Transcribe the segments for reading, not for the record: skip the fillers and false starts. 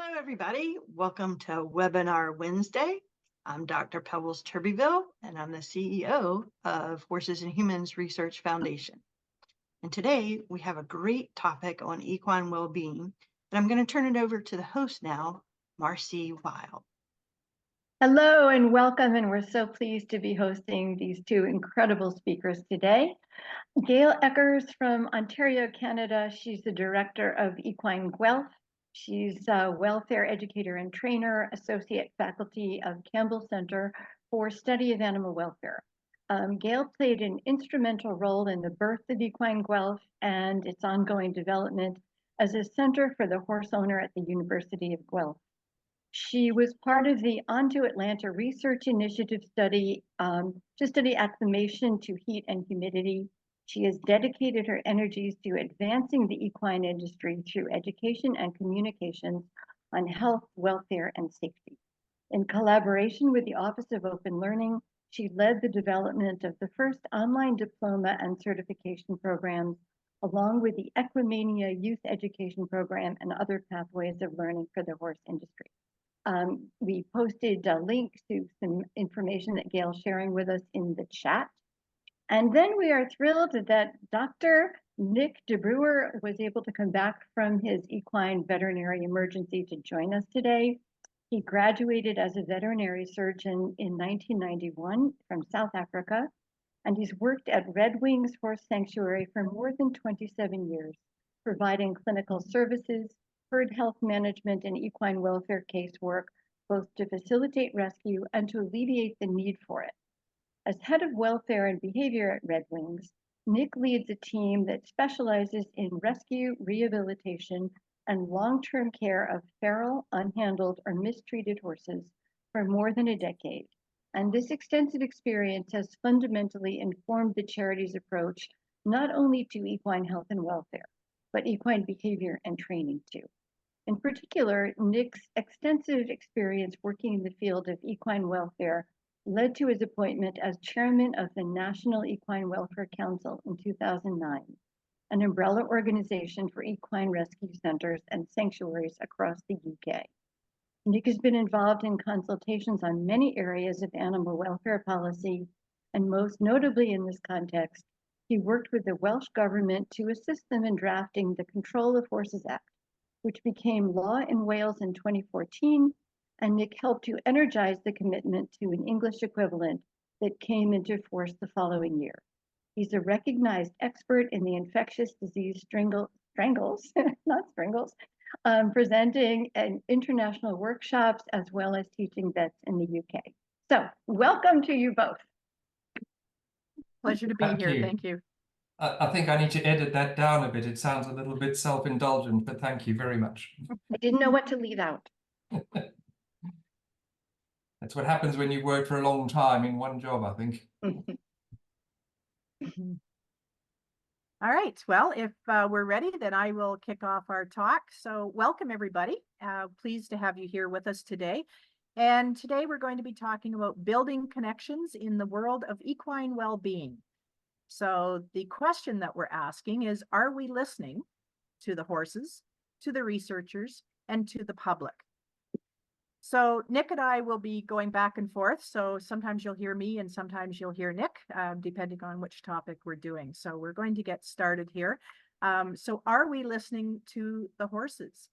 Hello, everybody. Welcome to Webinar Wednesday. I'm Dr. Pebbles Turbyville, and I'm the CEO of Horses and Humans Research Foundation. And today we have a great topic on equine well-being, and I'm going to turn it over to the host now, Marcy Weil. Hello and welcome, and we're so pleased to be hosting these two incredible speakers today. Gayle Eckers from Ontario, Canada. She's the director of Equine Guelph. She's a welfare educator and trainer, associate faculty of Campbell Center for Study of Animal Welfare. Gayle played an instrumental role in the birth of Equine Guelph and its ongoing development as a center for the horse owner at the University of Guelph. She was part of the Onto Atlanta Research Initiative study to study acclimation to heat and humidity. She has dedicated her energies to advancing the equine industry through education and communications on health, welfare, and safety. In collaboration with the Office of Open Learning, she led the development of the first online diploma and certification programs, along with the Equimania Youth Education Program and other pathways of learning for the horse industry. We posted a link to some information that Gayle's sharing with us in the chat. And then we are thrilled that Dr. Nick DeBruer was able to come back from his equine veterinary emergency to join us today. He graduated as a veterinary surgeon in 1991 from South Africa, and he's worked at Redwings Horse Sanctuary for more than 27 years, providing clinical services, herd health management, and equine welfare casework, both to facilitate rescue and to alleviate the need for it. As head of welfare and behavior at Redwings, Nick leads a team that specializes in rescue, rehabilitation, and long-term care of feral, unhandled, or mistreated horses for more than a decade. And this extensive experience has fundamentally informed the charity's approach not only to equine health and welfare, but equine behavior and training too. In particular, Nick's extensive experience working in the field of equine welfare led to his appointment as chairman of the National Equine Welfare Council in 2009, an umbrella organization for equine rescue centers and sanctuaries across the UK. Nick has been involved in consultations on many areas of animal welfare policy, and most notably in this context, he worked with the Welsh government to assist them in drafting the Control of Horses Act, which became law in Wales in 2014, and Nick helped to energize the commitment to an English equivalent that came into force the following year. He's a recognized expert in the infectious disease strangles, not strangles, presenting in international workshops as well as teaching vets in the UK. So welcome to you both. Pleasure to be here. Thank you. I think I need to edit that down a bit. It sounds a little bit self-indulgent, but thank you very much. I didn't know what to leave out. That's what happens when you work for a long time in one job, I think. All right. Well, if we're ready, then I will kick off our talk. So welcome, everybody. Pleased to have you here with us today. And today we're going to be talking about building connections in the world of equine well-being. So the question that we're asking is, are we listening to the horses, to the researchers, and to the public? So Nick and I will be going back and forth. So sometimes you'll hear me and sometimes you'll hear Nick, depending on which topic we're doing. So we're going to get started here. So are we listening to the horses?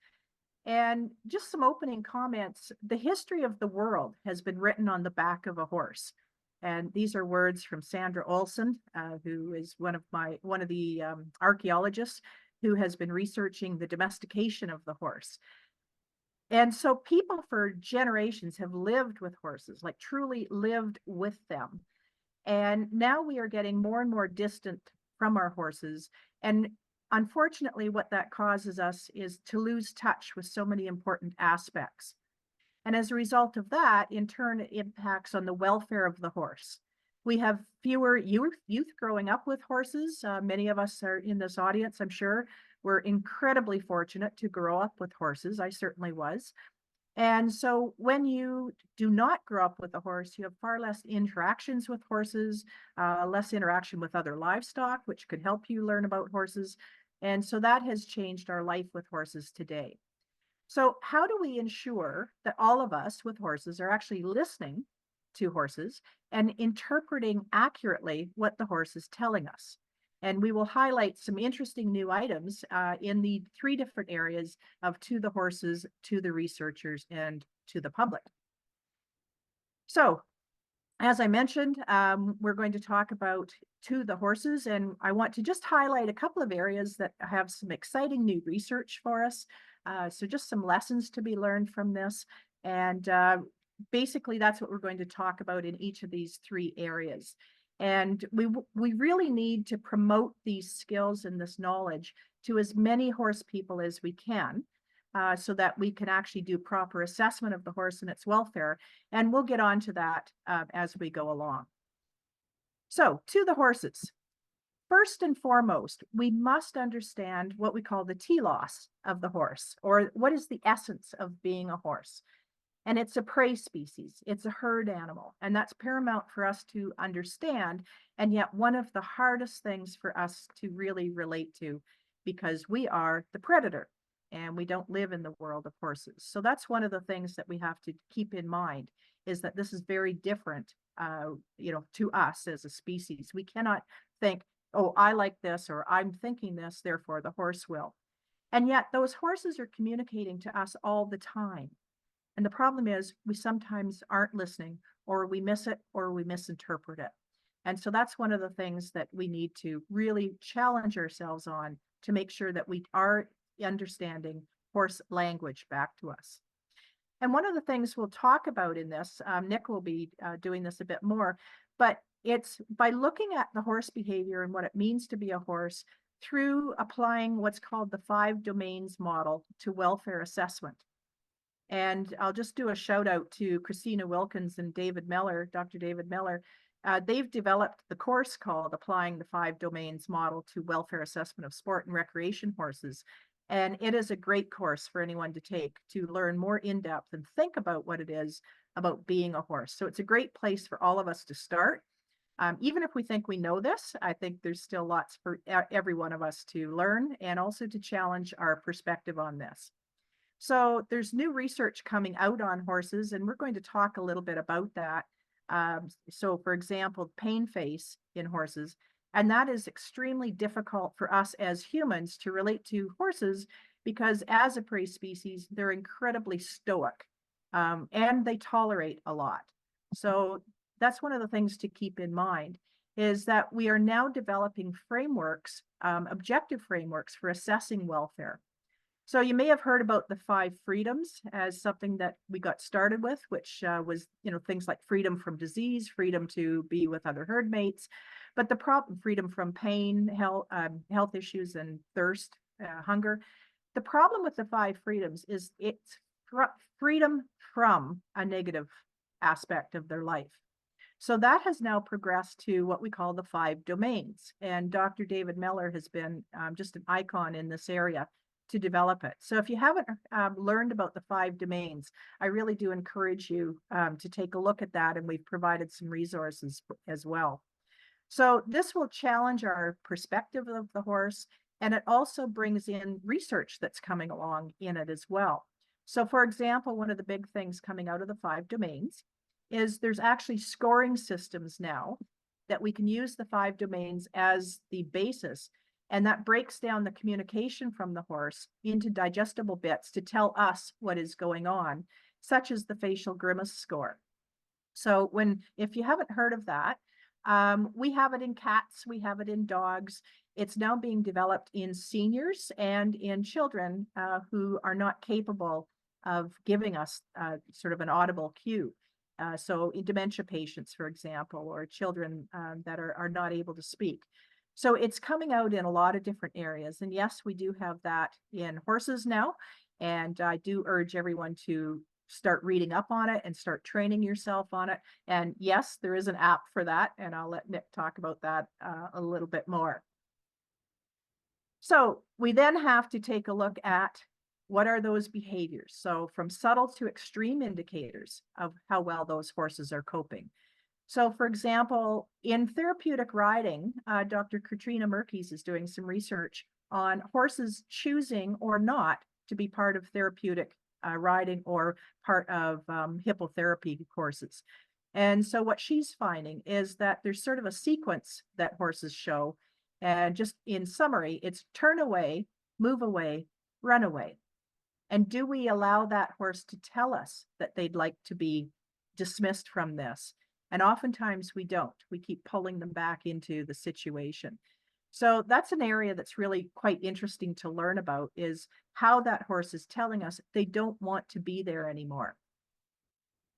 And just some opening comments. The history of the world has been written on the back of a horse. And these are words from Sandra Olson, who is one of the archaeologists who has been researching the domestication of the horse. And so people for generations have lived with horses, like truly lived with them. And now we are getting more and more distant from our horses. And unfortunately, what that causes us is to lose touch with so many important aspects. And as a result of that, in turn, it impacts on the welfare of the horse. We have fewer youth growing up with horses. Many of us are in this audience, I'm sure. We're incredibly fortunate to grow up with horses. I certainly was. And so when you do not grow up with a horse, you have far less interactions with horses, less interaction with other livestock, which could help you learn about horses. And so that has changed our life with horses today. So how do we ensure that all of us with horses are actually listening to horses and interpreting accurately what the horse is telling us? And we will highlight some interesting new items in the 3 different areas of to the horses, to the researchers, and to the public. So as I mentioned, we're going to talk about to the horses, and I want to just highlight a couple of areas that have some exciting new research for us. So just some lessons to be learned from this. And basically, that's what we're going to talk about in each of these 3 areas. And we really need to promote these skills and this knowledge to as many horse people as we can. So that we can actually do proper assessment of the horse and its welfare. And we'll get on to that as we go along. So to the horses. First and foremost, we must understand what we call the telos of the horse, or what is the essence of being a horse. And it's a prey species, it's a herd animal, and that's paramount for us to understand, and yet one of the hardest things for us to really relate to, because we are the predator and we don't live in the world of horses. So that's one of the things that we have to keep in mind, is that this is very different to us as a species. We cannot think, oh, I like this, or I'm thinking this, therefore the horse will. And yet those horses are communicating to us all the time. And the problem is we sometimes aren't listening, or we miss it, or we misinterpret it. And so that's one of the things that we need to really challenge ourselves on, to make sure that we are understanding horse language back to us. And one of the things we'll talk about in this, Nick will be doing this a bit more, but it's by looking at the horse behavior and what it means to be a horse through applying what's called the 5 domains model to welfare assessment. And I'll just do a shout out to Christina Wilkins and David Miller, Dr. David Miller. They've developed the course called Applying the 5 Domains Model to Welfare Assessment of Sport and Recreation Horses. And it is a great course for anyone to take to learn more in depth and think about what it is about being a horse. So it's a great place for all of us to start. Even if we think we know this, I think there's still lots for every one of us to learn, and also to challenge our perspective on this. So there's new research coming out on horses, and we're going to talk a little bit about that. So for example, pain face in horses, and that is extremely difficult for us as humans to relate to horses, because as a prey species, they're incredibly stoic, and they tolerate a lot. So that's one of the things to keep in mind, is that we are now developing frameworks, objective frameworks for assessing welfare. So you may have heard about the 5 freedoms as something that we got started with, which was, things like freedom from disease, freedom to be with other herd mates, but the problem, freedom from pain, health issues, and thirst, hunger. The problem with the 5 freedoms is it's freedom from a negative aspect of their life. So that has now progressed to what we call the 5 domains. And Dr. David Miller has been just an icon in this area to develop it. So if you haven't learned about the 5 domains, I really do encourage you to take a look at that, and we've provided some resources as well. So this will challenge our perspective of the horse, and it also brings in research that's coming along in it as well. So for example, one of the big things coming out of the 5 domains is there's actually scoring systems now that we can use the 5 domains as the basis. And that breaks down the communication from the horse into digestible bits to tell us what is going on, such as the facial grimace score. So if you haven't heard of that, we have it in cats, we have it in dogs. It's now being developed in seniors and in children who are not capable of giving us sort of an audible cue. So in dementia patients, for example, or children that are not able to speak. So it's coming out in a lot of different areas. And yes, we do have that in horses now. And I do urge everyone to start reading up on it and start training yourself on it. And yes, there is an app for that. And I'll let Nick talk about that a little bit more. So we then have to take a look at what are those behaviors. So from subtle to extreme indicators of how well those horses are coping. So for example, in therapeutic riding, Dr. Katrina Merkes is doing some research on horses choosing or not to be part of therapeutic riding or part of hippotherapy courses. And so what she's finding is that there's sort of a sequence that horses show. And just in summary, it's turn away, move away, run away. And do we allow that horse to tell us that they'd like to be dismissed from this? And oftentimes we don't. We keep pulling them back into the situation. So that's an area that's really quite interesting to learn about, is how that horse is telling us they don't want to be there anymore.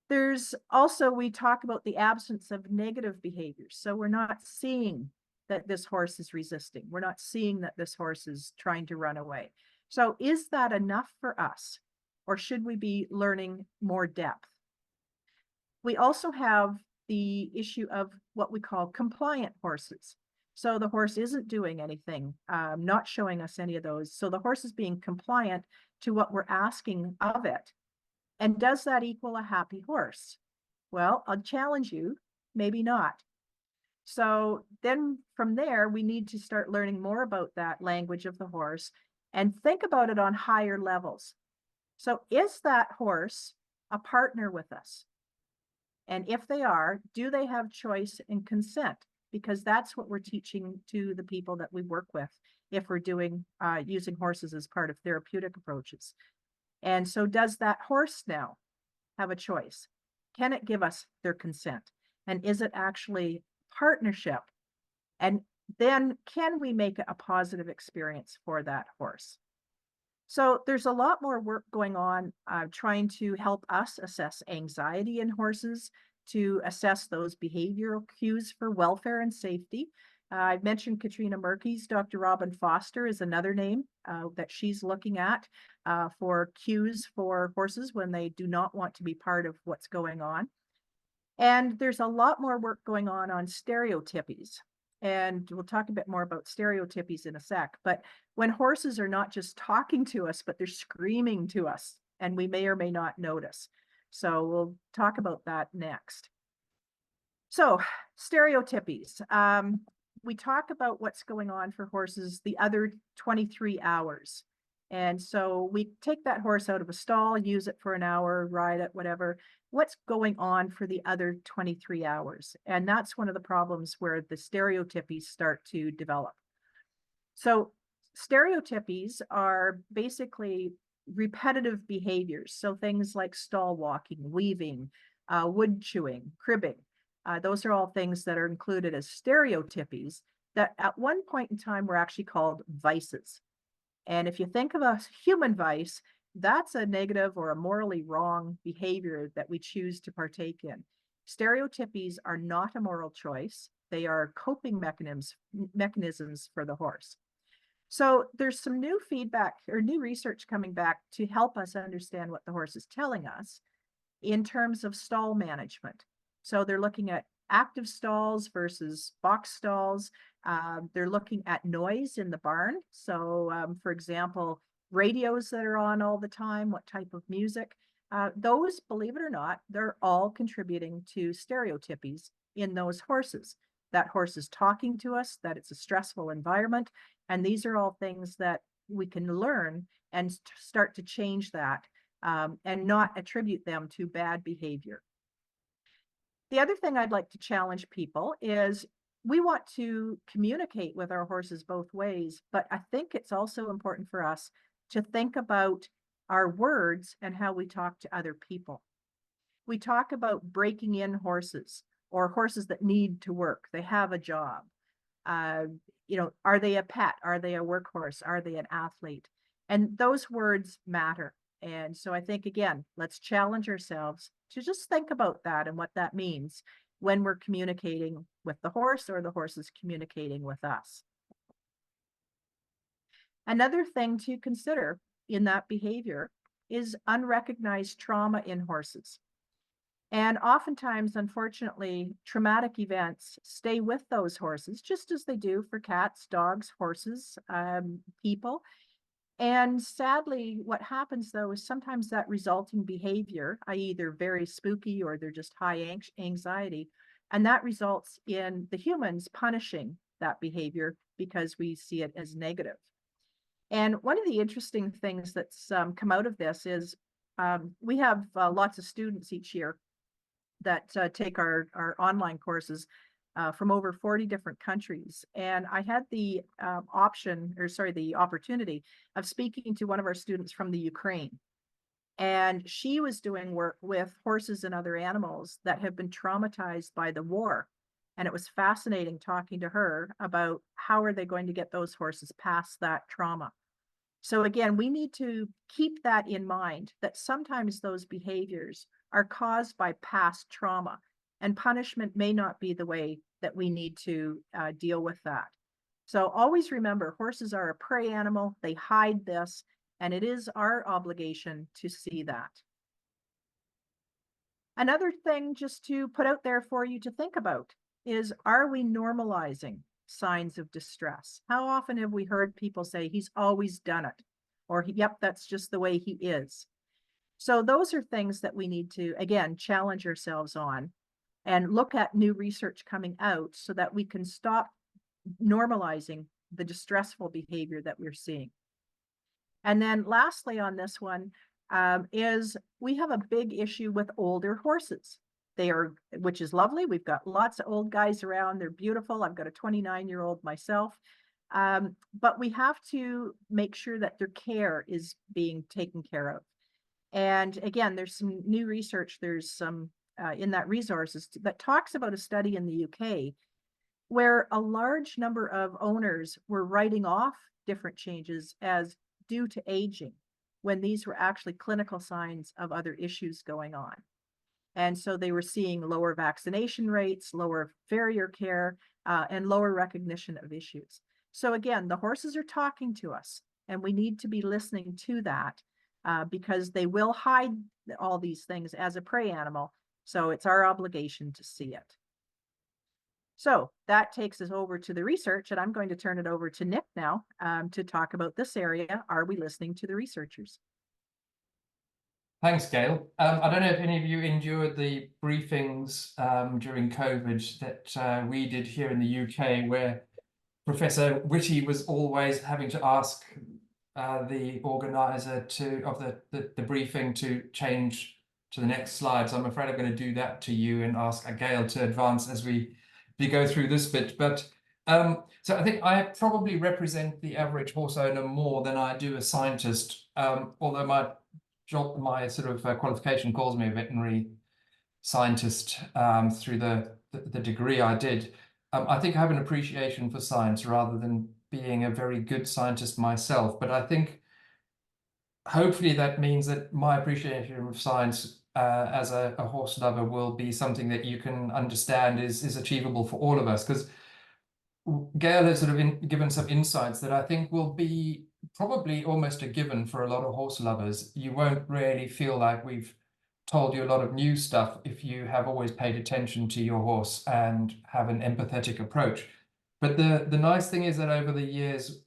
There's also, we talk about the absence of negative behaviors. So we're not seeing that this horse is resisting. We're not seeing that this horse is trying to run away. So is that enough for us, or should we be learning more depth? We also have the issue of what we call compliant horses. So the horse isn't doing anything, not showing us any of those. So the horse is being compliant to what we're asking of it. And does that equal a happy horse? Well, I'll challenge you, maybe not. So then from there, we need to start learning more about that language of the horse and think about it on higher levels. So is that horse a partner with us? And if they are, do they have choice and consent? Because that's what we're teaching to the people that we work with if we're doing using horses as part of therapeutic approaches. And so does that horse now have a choice? Can it give us their consent? And is it actually partnership? And then can we make it a positive experience for that horse? So there's a lot more work going on trying to help us assess anxiety in horses, to assess those behavioral cues for welfare and safety. I've mentioned Katrina Murky's. Dr. Robin Foster is another name that she's looking at for cues for horses when they do not want to be part of what's going on. And there's a lot more work going on stereotypies. And we'll talk a bit more about stereotypies in a sec. But when horses are not just talking to us, but they're screaming to us, and we may or may not notice. So we'll talk about that next. So stereotypies. We talk about what's going on for horses the other 23 hours. And so we take that horse out of a stall, use it for an hour, ride it, whatever. What's going on for the other 23 hours? And that's one of the problems where the stereotypies start to develop. So stereotypies are basically repetitive behaviors. So things like stall walking, weaving, wood chewing, cribbing. Those are all things that are included as stereotypies that at one point in time were actually called vices. And if you think of a human vice, that's a negative or a morally wrong behavior that we choose to partake in. Stereotypies are not a moral choice. They are coping mechanisms for the horse. So there's some new feedback or new research coming back to help us understand what the horse is telling us in terms of stall management. So they're looking at active stalls versus box stalls. They're looking at noise in the barn. So for example, radios that are on all the time, what type of music. Those, believe it or not, they're all contributing to stereotypies in those horses. That horse is talking to us, that it's a stressful environment. And these are all things that we can learn and start to change that and not attribute them to bad behavior. The other thing I'd like to challenge people is we want to communicate with our horses both ways, but I think it's also important for us to think about our words and how we talk to other people. We talk about breaking in horses or horses that need to work. They have a job. Are they a pet? Are they a workhorse? Are they an athlete? And those words matter. And so I think, again, let's challenge ourselves to just think about that and what that means when we're communicating with the horse or the horse is communicating with us. Another thing to consider in that behavior is unrecognized trauma in horses. And oftentimes, unfortunately, traumatic events stay with those horses, just as they do for cats, dogs, horses, people. And sadly, what happens though is sometimes that resulting behavior, i.e. they're very spooky or they're just high anxiety, and that results in the humans punishing that behavior because we see it as negative. And one of the interesting things that's come out of this is We have lots of students each year that take our online courses from over 40 different countries. And I had the the opportunity of speaking to one of our students from the Ukraine. And she was doing work with horses and other animals that have been traumatized by the war. And it was fascinating talking to her about how are they going to get those horses past that trauma. So again, we need to keep that in mind, that sometimes those behaviors are caused by past trauma, and punishment may not be the way that we need to deal with that. So always remember, horses are a prey animal. They hide this, and it is our obligation to see that. Another thing just to put out there for you to think about is, are we normalizing signs of distress? How often have we heard people say, he's always done it, or yep, that's just the way he is? So those are things that we need to, again, challenge ourselves on and look at new research coming out so that we can stop normalizing the distressful behavior that we're seeing. And then lastly on this one is we have a big issue with older horses. Which is lovely. We've got lots of old guys around. They're beautiful. I've got a 29-year-old myself. But we have to make sure that their care is being taken care of. And again, there's some new research. There's some in that resources that talks about a study in the UK where a large number of owners were writing off different changes as due to aging, when these were actually clinical signs of other issues going on. And so they were seeing lower vaccination rates, lower farrier care, and lower recognition of issues. So again, the horses are talking to us, and we need to be listening to that because they will hide all these things as a prey animal. So it's our obligation to see it. So that takes us over to the research, and I'm going to turn it over to Nick now to talk about this area. Are we listening to the researchers? Thanks, Gayle. I don't know if any of you endured the briefings during COVID that we did here in the UK, where Professor Whitty was always having to ask the organizer of the briefing to change to the next slide. So I'm afraid I'm going to do that to you and ask Gayle to advance as we go through this bit. But so I think I probably represent the average horse owner more than I do a scientist, although my sort of qualification calls me a veterinary scientist through the degree I did. I think I have an appreciation for science rather than being a very good scientist myself. But I think hopefully that means that my appreciation of science as a horse lover will be something that you can understand is achievable for all of us. Because Gayle has sort of given some insights that I think will be probably almost a given for a lot of horse lovers. You won't really feel like we've told you a lot of new stuff if you have always paid attention to your horse and have an empathetic approach. But the nice thing is that over the years,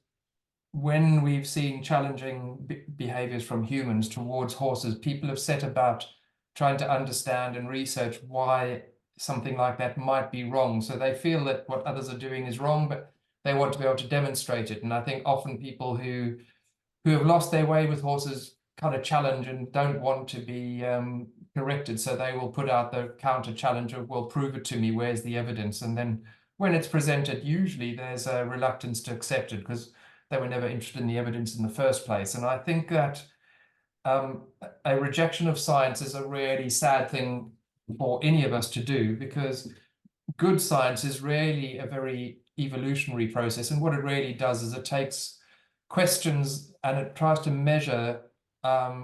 when we've seen challenging behaviors from humans towards horses, people have set about trying to understand and research why something like that might be wrong. So they feel that what others are doing is wrong, but they want to be able to demonstrate it. And I think often people who have lost their way with horses kind of challenge and don't want to be corrected. So they will put out the counter challenge of, well, prove it to me, where's the evidence? And then when it's presented, usually there's a reluctance to accept it because they were never interested in the evidence in the first place. And I think that a rejection of science is a really sad thing for any of us to do, because good science is really a very evolutionary process. And what it really does is it takes questions and it tries to measure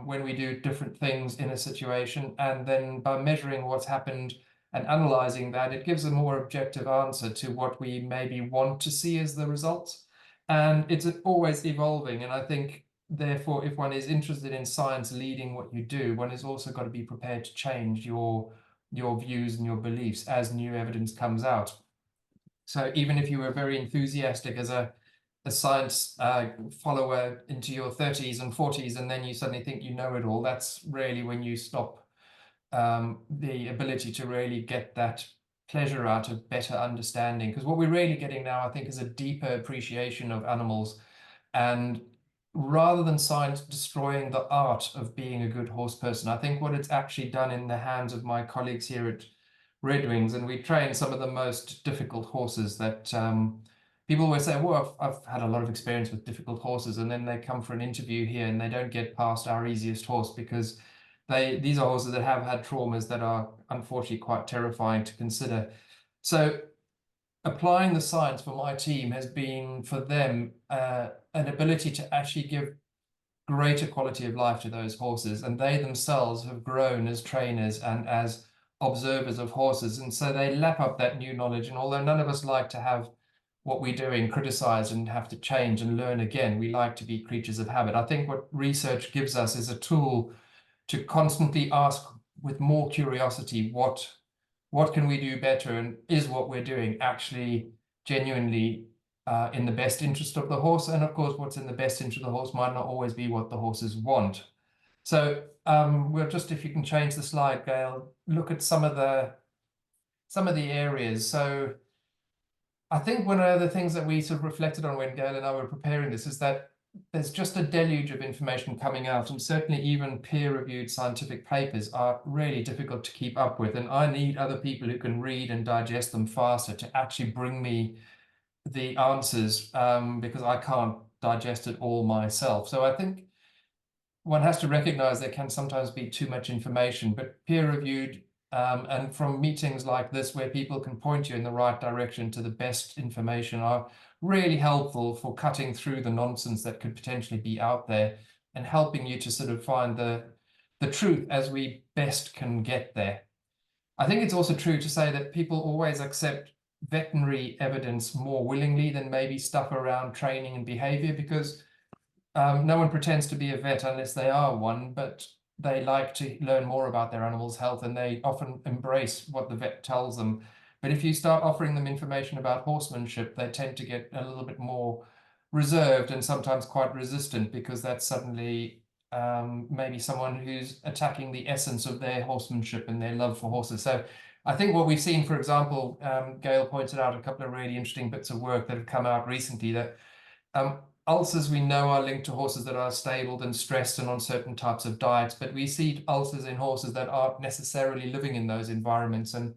when we do different things in a situation. And then by measuring what's happened and analyzing that, it gives a more objective answer to what we maybe want to see as the results. And it's always evolving. And I think, therefore, if one is interested in science leading what you do, one has also got to be prepared to change your views and your beliefs as new evidence comes out. So even if you were very enthusiastic as a science follower into your 30s and 40s, and then you suddenly think you know it all, that's really when you stop the ability to really get that pleasure out of better understanding. Because what we're really getting now, I think, is a deeper appreciation of animals. And rather than science destroying the art of being a good horse person, I think what it's actually done in the hands of my colleagues here at Redwings, and we train some of the most difficult horses that people always say, well, I've had a lot of experience with difficult horses, and then they come for an interview here and they don't get past our easiest horse because these are horses that have had traumas that are unfortunately quite terrifying to consider. So applying the science for my team has been for them an ability to actually give greater quality of life to those horses, and they themselves have grown as trainers and as observers of horses, and so they lap up that new knowledge. And although none of us like to have what we're doing criticized and have to change and learn again, we like to be creatures of habit. I think what research gives us is a tool to constantly ask with more curiosity, what can we do better, and is what we're doing actually genuinely in the best interest of the horse? And of course, what's in the best interest of the horse might not always be what the horses want. So we'll just, if you can change the slide, Gayle, look at some of the areas. So I think one of the things that we sort of reflected on when Gayle and I were preparing this is that there's just a deluge of information coming out, and certainly even peer-reviewed scientific papers are really difficult to keep up with. And I need other people who can read and digest them faster to actually bring me the answers because I can't digest it all myself. So I think one has to recognize there can sometimes be too much information, but peer-reviewed and from meetings like this where people can point you in the right direction to the best information are really helpful for cutting through the nonsense that could potentially be out there and helping you to sort of find the truth as we best can get there. I think it's also true to say that people always accept veterinary evidence more willingly than maybe stuff around training and behavior, because no one pretends to be a vet unless they are one, but they like to learn more about their animal's health and they often embrace what the vet tells them. But if you start offering them information about horsemanship, they tend to get a little bit more reserved and sometimes quite resistant, because that's suddenly maybe someone who's attacking the essence of their horsemanship and their love for horses. So I think what we've seen, for example, Gayle pointed out a couple of really interesting bits of work that have come out recently, that ulcers we know are linked to horses that are stabled and stressed and on certain types of diets, but we see ulcers in horses that aren't necessarily living in those environments. And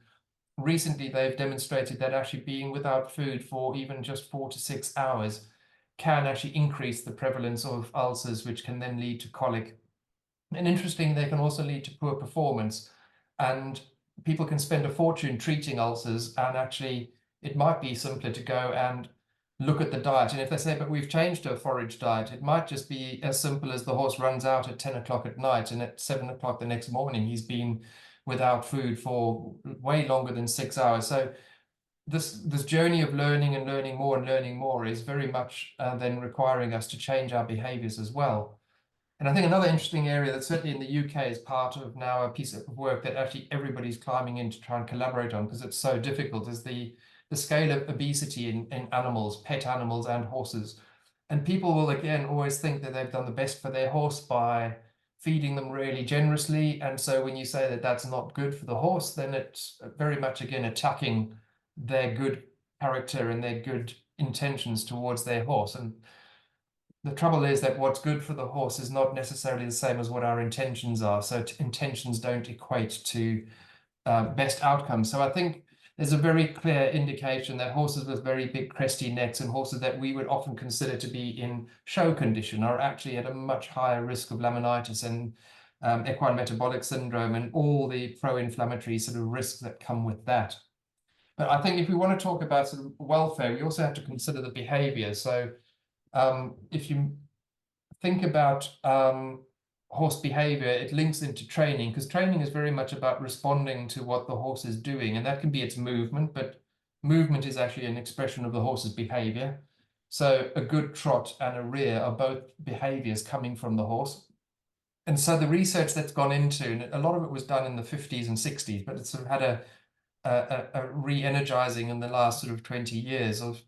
recently they've demonstrated that actually being without food for even just 4 to 6 hours can actually increase the prevalence of ulcers, which can then lead to colic. And interestingly, they can also lead to poor performance. And people can spend a fortune treating ulcers, and actually it might be simpler to go and look at the diet. And if they say, but we've changed to a forage diet, it might just be as simple as the horse runs out at 10 o'clock at night, and at 7 o'clock the next morning, he's been without food for way longer than 6 hours. So this journey of learning and learning more is very much then requiring us to change our behaviors as well. And I think another interesting area that certainly in the UK is part of now a piece of work that actually everybody's climbing in to try and collaborate on, because it's so difficult, is the scale of obesity in animals, pet animals and horses. And people will again always think that they've done the best for their horse by feeding them really generously. And so when you say that that's not good for the horse, then it's very much again attacking their good character and their good intentions towards their horse. And the trouble is that what's good for the horse is not necessarily the same as what our intentions are. So intentions don't equate to best outcomes. So I think there's a very clear indication that horses with very big cresty necks and horses that we would often consider to be in show condition are actually at a much higher risk of laminitis and equine metabolic syndrome and all the pro-inflammatory sort of risks that come with that. But I think if we want to talk about sort of welfare, we also have to consider the behavior. So if you think about horse behavior, it links into training, because training is very much about responding to what the horse is doing, and that can be its movement, but movement is actually an expression of the horse's behavior. So a good trot and a rear are both behaviors coming from the horse. And so the research that's gone into, and a lot of it was done in the 50s and 60s, but it's sort of had a re-energizing in the last sort of 20 years of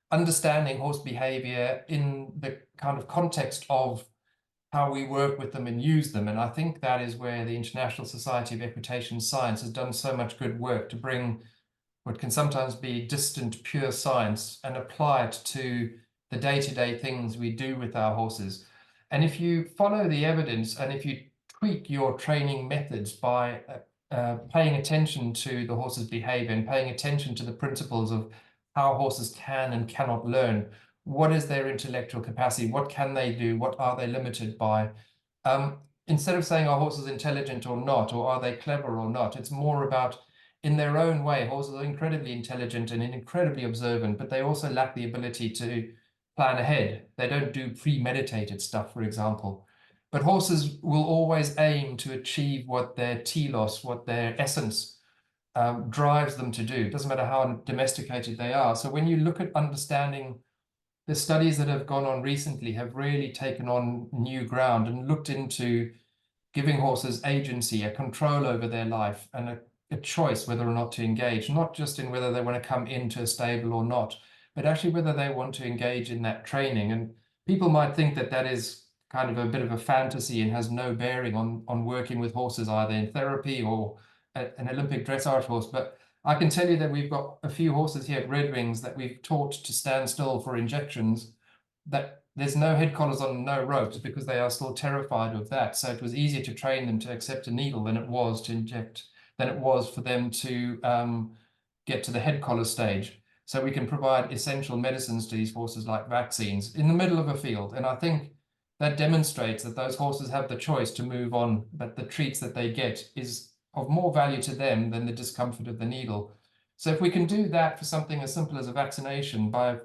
understanding horse behavior in the kind of context of how we work with them and use them. And I think that is where the International Society of Equitation Science has done so much good work to bring what can sometimes be distant, pure science and apply it to the day-to-day things we do with our horses. And if you follow the evidence and if you tweak your training methods by paying attention to the horse's behavior and paying attention to the principles of how horses can and cannot learn, what is their intellectual capacity, what can they do, what are they limited by, instead of saying are horses intelligent or not, or are they clever or not, it's more about, in their own way, horses are incredibly intelligent and incredibly observant, but they also lack the ability to plan ahead. They don't do premeditated stuff, for example. But horses will always aim to achieve what their telos, what their essence drives them to do. It doesn't matter how domesticated they are. So when you look at understanding, the studies that have gone on recently have really taken on new ground and looked into giving horses agency, a control over their life, and a choice whether or not to engage, not just in whether they want to come into a stable or not, but actually whether they want to engage in that training. And people might think that that is kind of a bit of a fantasy and has no bearing on working with horses, either in therapy or an Olympic dressage horse. But I can tell you that we've got a few horses here at Redwings that we've taught to stand still for injections, that there's no head collars on, no ropes, because they are still terrified of that. So it was easier to train them to accept a needle than it was to inject, than it was for them to get to the head collar stage. So we can provide essential medicines to these horses like vaccines in the middle of a field. And I think that demonstrates that those horses have the choice to move on, but the treats that they get is of more value to them than the discomfort of the needle. So if we can do that for something as simple as a vaccination by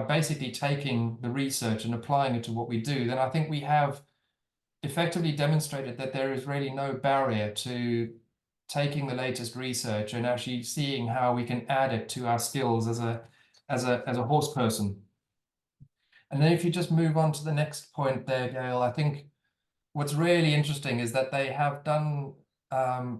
basically taking the research and applying it to what we do, then I think we have effectively demonstrated that there is really no barrier to taking the latest research and actually seeing how we can add it to our skills as a horse person. And then if you just move on to the next point there, Gayle, I think what's really interesting is that they have done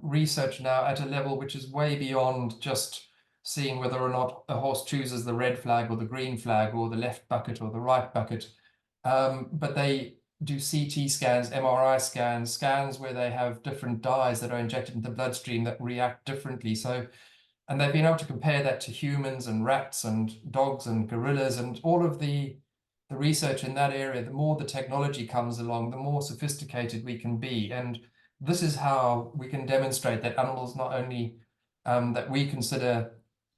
research now at a level which is way beyond just seeing whether or not a horse chooses the red flag or the green flag or the left bucket or the right bucket. But they do CT scans, MRI scans, scans where they have different dyes that are injected into the bloodstream that react differently. So, and they've been able to compare that to humans and rats and dogs and gorillas, and all of the research in that area. The more the technology comes along, the more sophisticated we can be. And this is how we can demonstrate that animals not only that we consider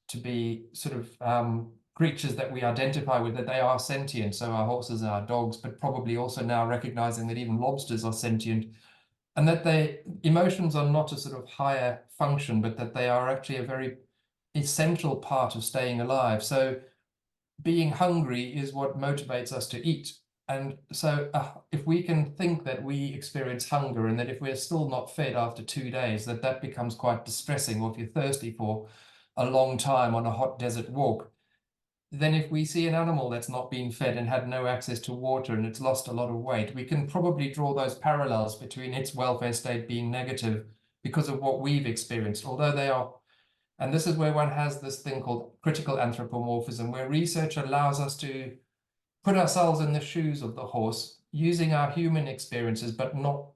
to be sort of creatures that we identify with, that they are sentient, so our horses and our dogs, but probably also now recognizing that even lobsters are sentient, and that their emotions are not a sort of higher function, but that they are actually a very essential part of staying alive. So being hungry is what motivates us to eat. And so if we can think that we experience hunger and that if we're still not fed after 2 days, that becomes quite distressing, or if you're thirsty for a long time on a hot desert walk, then if we see an animal that's not been fed and had no access to water and it's lost a lot of weight, we can probably draw those parallels between its welfare state being negative because of what we've experienced, although they are. And this is where one has this thing called critical anthropomorphism, where research allows us to put ourselves in the shoes of the horse, using our human experiences, but not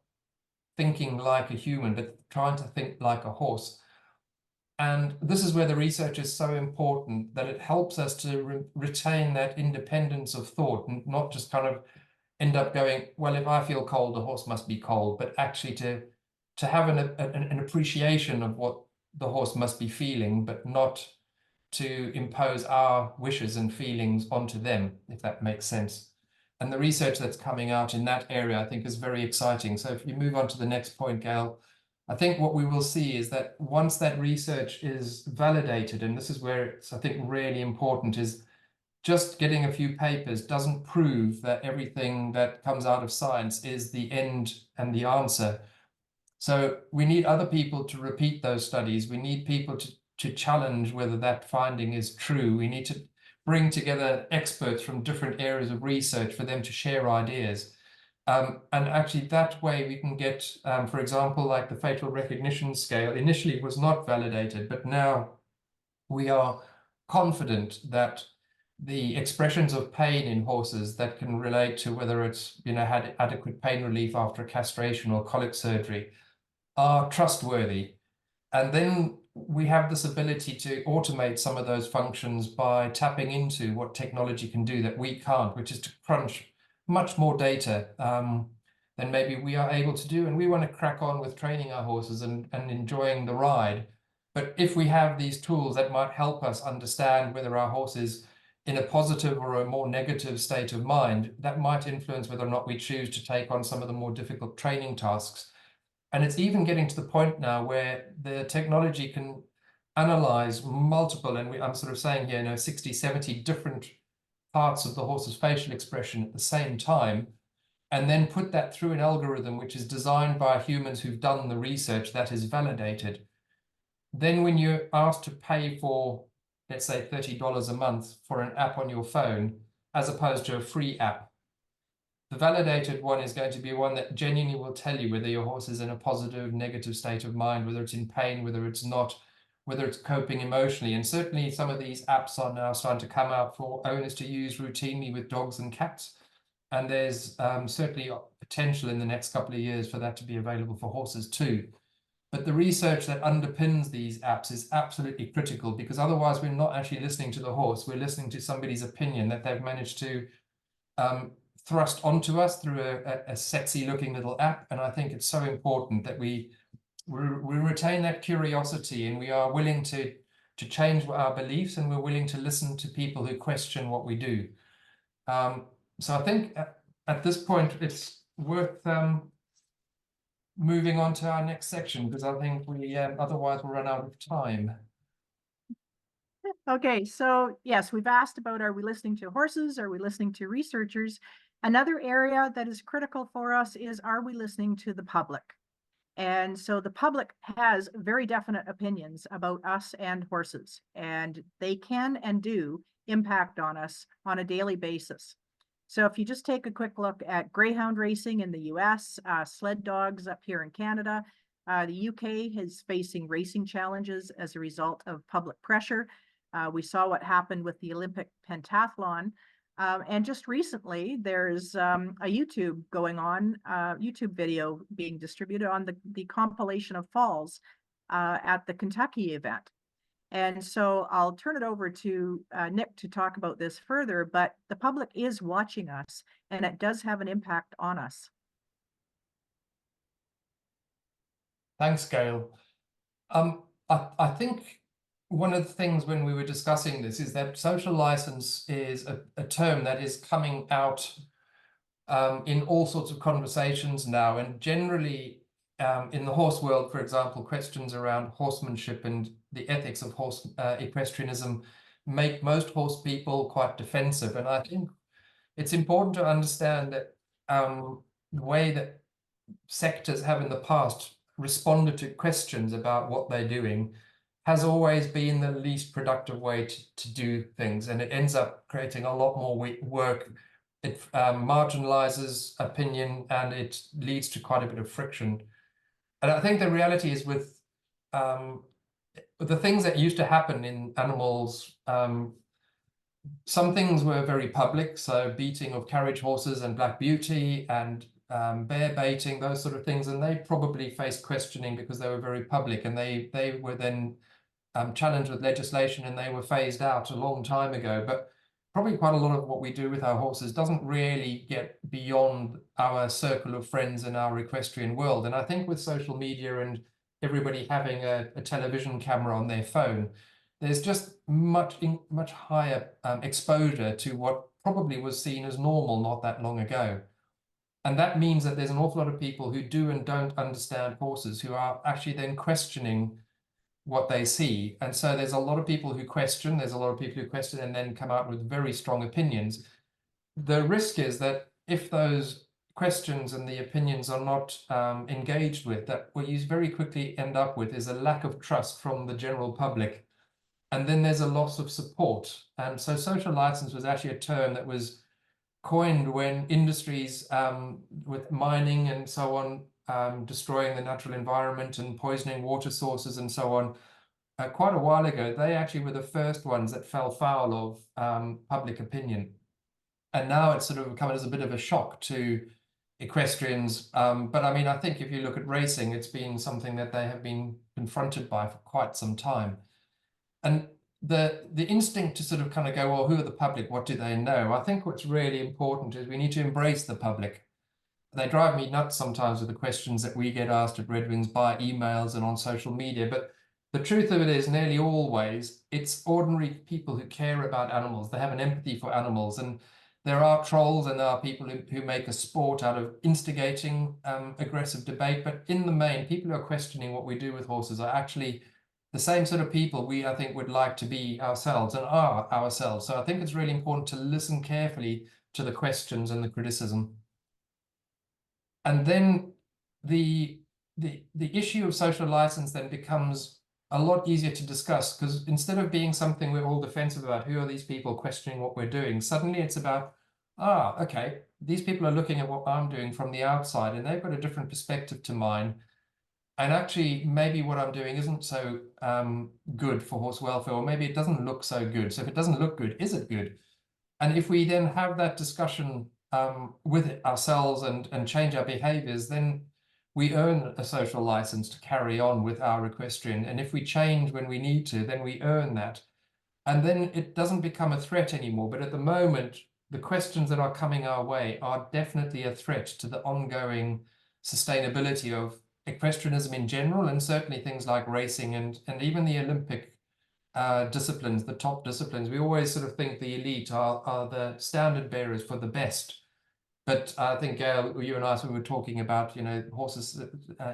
thinking like a human, but trying to think like a horse. And this is where the research is so important, that it helps us to retain that independence of thought and not just kind of end up going, well, if I feel cold, the horse must be cold, but actually to have an appreciation of what the horse must be feeling, but not to impose our wishes and feelings onto them, if that makes sense. And the research that's coming out in that area, I think, is very exciting. So if you move on to the next point, Gayle, I think what we will see is that once that research is validated, and this is where it's, I think, really important, is just getting a few papers doesn't prove that everything that comes out of science is the end and the answer. So we need other people to repeat those studies. We need people to challenge whether that finding is true. We need to bring together experts from different areas of research for them to share ideas. And actually that way we can get, for example, like the facial recognition scale initially was not validated, but now we are confident that the expressions of pain in horses that can relate to whether it's, had adequate pain relief after castration or colic surgery are trustworthy. And then we have this ability to automate some of those functions by tapping into what technology can do that we can't, which is to crunch much more data than maybe we are able to do. And we want to crack on with training our horses and enjoying the ride. But if we have these tools that might help us understand whether our horse is in a positive or a more negative state of mind, that might influence whether or not we choose to take on some of the more difficult training tasks. And it's even getting to the point now where the technology can analyze multiple, and I'm sort of saying here, 60, 70 different parts of the horse's facial expression at the same time, and then put that through an algorithm which is designed by humans who've done the research that is validated. Then when you're asked to pay for, let's say, $30 a month for an app on your phone, as opposed to a free app, the validated one is going to be one that genuinely will tell you whether your horse is in a positive, negative state of mind, whether it's in pain, whether it's not, whether it's coping emotionally. And certainly some of these apps are now starting to come out for owners to use routinely with dogs and cats. And there's certainly potential in the next couple of years for that to be available for horses too. But the research that underpins these apps is absolutely critical, because otherwise we're not actually listening to the horse. We're listening to somebody's opinion that they've managed to thrust onto us through a sexy looking little app. And I think it's so important that we retain that curiosity, and we are willing to change our beliefs, and we're willing to listen to people who question what we do. So I think at this point it's worth moving on to our next section, because I think we otherwise we'll run out of time. Okay, so yes, we've asked about, are we listening to horses? Are we listening to researchers? Another area that is critical for us is, are we listening to the public? And so the public has very definite opinions about us and horses, and they can and do impact on us on a daily basis. So if you just take a quick look at greyhound racing in the US, sled dogs up here in Canada, the UK is facing racing challenges as a result of public pressure. We saw what happened with the Olympic pentathlon. And just recently, there's a YouTube going on, YouTube video being distributed on the compilation of falls at the Kentucky event. And so I'll turn it over to Nick to talk about this further, but the public is watching us, and it does have an impact on us. Thanks, Gayle. I think one of the things when we were discussing this is that social license is a term that is coming out in all sorts of conversations now, and generally in the horse world, for example, questions around horsemanship and the ethics of horse equestrianism make most horse people quite defensive. And I think it's important to understand that the way that sectors have in the past responded to questions about what they're doing has always been the least productive way to do things, and it ends up creating a lot more work. It marginalizes opinion, and it leads to quite a bit of friction. And I think the reality is with the things that used to happen in animals, some things were very public, so beating of carriage horses and Black Beauty and bear baiting, those sort of things, and they probably faced questioning because they were very public, and they were then challenged with legislation, and they were phased out a long time ago. But probably quite a lot of what we do with our horses doesn't really get beyond our circle of friends in our equestrian world. And I think with social media and everybody having a television camera on their phone, there's just much higher exposure to what probably was seen as normal not that long ago. And that means that there's an awful lot of people who do and don't understand horses who are actually then questioning what they see. And so there's a lot of people who question, and then come out with very strong opinions. The risk is that if those questions and the opinions are not engaged with, that what you very quickly end up with is a lack of trust from the general public. And then there's a loss of support. And so social license was actually a term that was coined when industries with mining and so on, destroying the natural environment and poisoning water sources and so on, quite a while ago, they actually were the first ones that fell foul of public opinion. And now it's sort of come as a bit of a shock to equestrians. But I mean, I think if you look at racing, it's been something that they have been confronted by for quite some time. And the instinct to sort of kind of go, well, who are the public? What do they know? I think what's really important is we need to embrace the public. They drive me nuts sometimes with the questions that we get asked at Redwings by emails and on social media. But the truth of it is, nearly always, it's ordinary people who care about animals. They have an empathy for animals. And there are trolls and there are people who make a sport out of instigating aggressive debate. But in the main, people who are questioning what we do with horses are actually the same sort of people we, I think, would like to be ourselves and are ourselves. So I think it's really important to listen carefully to the questions and the criticism. And then the issue of social license then becomes a lot easier to discuss, because instead of being something we're all defensive about, who are these people questioning what we're doing, suddenly it's about, okay, these people are looking at what I'm doing from the outside and they've got a different perspective to mine. And actually, maybe what I'm doing isn't so good for horse welfare, or maybe it doesn't look so good. So if it doesn't look good, is it good? And if we then have that discussion with ourselves and change our behaviors, then we earn a social license to carry on with our equestrian. And if we change when we need to, then we earn that. And then it doesn't become a threat anymore. But at the moment, the questions that are coming our way are definitely a threat to the ongoing sustainability of equestrianism in general, and certainly things like racing and even the Olympic disciplines, the top disciplines. We always sort of think the elite are the standard bearers for the best. But I think, Gayle, you and I, we were talking about, horses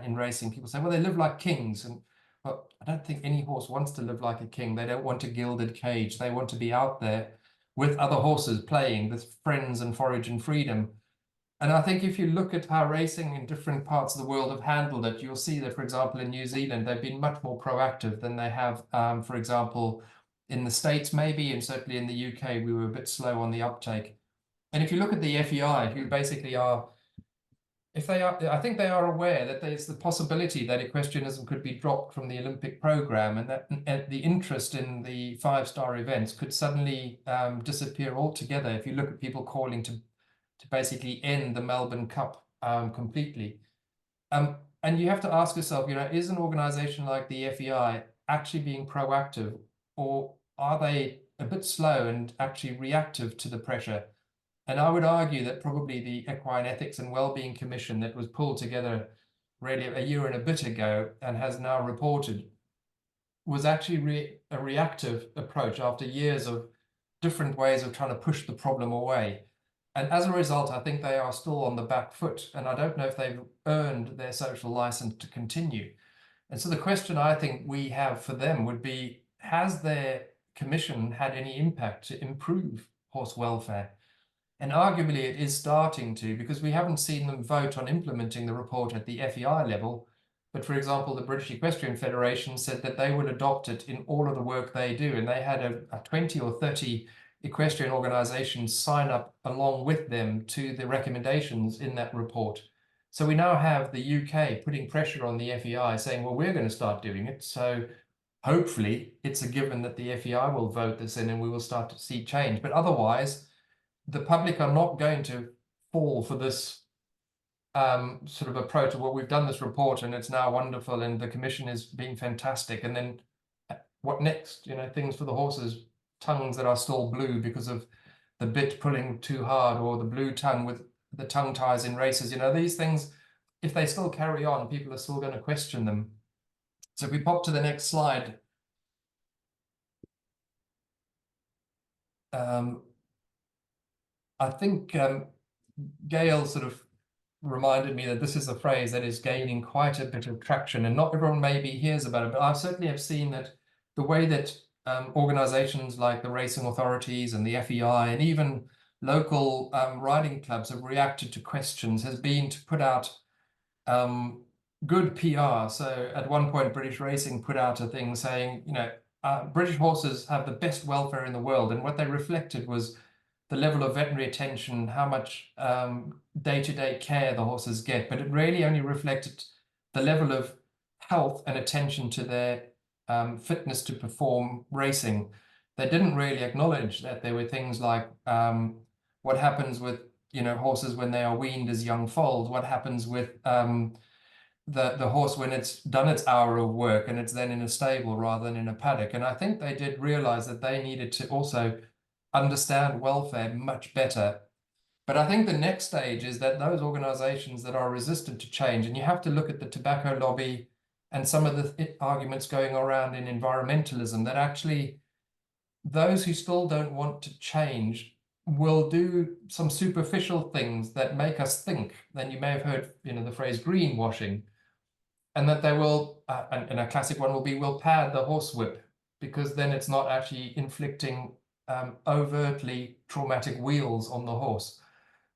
in racing, people say, well, they live like kings. And well, I don't think any horse wants to live like a king. They don't want a gilded cage. They want to be out there with other horses playing with friends and forage and freedom. And I think if you look at how racing in different parts of the world have handled it, you'll see that, for example, in New Zealand, they've been much more proactive than they have, for example, in the States, maybe, and certainly in the UK, we were a bit slow on the uptake. And if you look at the FEI, who basically are, I think they are aware that there's the possibility that equestrianism could be dropped from the Olympic program, and that the interest in the 5-star events could suddenly disappear altogether if you look at people calling to basically end the Melbourne Cup completely. And you have to ask yourself, is an organization like the FEI actually being proactive, or are they a bit slow and actually reactive to the pressure? And I would argue that probably the Equine Ethics and Wellbeing Commission that was pulled together really a year and a bit ago and has now reported was actually a reactive approach after years of different ways of trying to push the problem away. And as a result, I think they are still on the back foot, and I don't know if they've earned their social license to continue. And so the question I think we have for them would be, has their commission had any impact to improve horse welfare? And arguably it is starting to, because we haven't seen them vote on implementing the report at the FEI level. But for example, the British Equestrian Federation said that they would adopt it in all of the work they do. And they had a 20 or 30 equestrian organizations sign up along with them to the recommendations in that report. So we now have the UK putting pressure on the FEI saying, well, we're going to start doing it. So hopefully it's a given that the FEI will vote this in and we will start to see change. But otherwise, the public are not going to fall for this sort of approach of, well, we've done this report and it's now wonderful and the commission is being fantastic. And then what next? Things for the horses, tongues that are still blue because of the bit pulling too hard, or the blue tongue with the tongue ties in races. These things, if they still carry on, people are still going to question them. So if we pop to the next slide. I think Gayle sort of reminded me that this is a phrase that is gaining quite a bit of traction, and not everyone maybe hears about it, but I certainly have seen that the way that organizations like the racing authorities and the FEI and even local riding clubs have reacted to questions has been to put out good PR. So at one point, British Racing put out a thing saying, British horses have the best welfare in the world. And what they reflected was the level of veterinary attention, how much day-to-day care the horses get. But it really only reflected the level of health and attention to their fitness to perform racing. They didn't really acknowledge that there were things like what happens with horses when they are weaned as young foals, what happens with the horse when it's done its hour of work and it's then in a stable rather than in a paddock. And I think they did realize that they needed to also understand welfare much better. But I think the next stage is that those organizations that are resistant to change, and you have to look at the tobacco lobby and some of the arguments going around in environmentalism, that actually those who still don't want to change will do some superficial things that make us think. Then you may have heard, the phrase greenwashing, and that they will, and a classic one will be, we'll pad the horsewhip, because then it's not actually inflicting overtly traumatic wheals on the horse.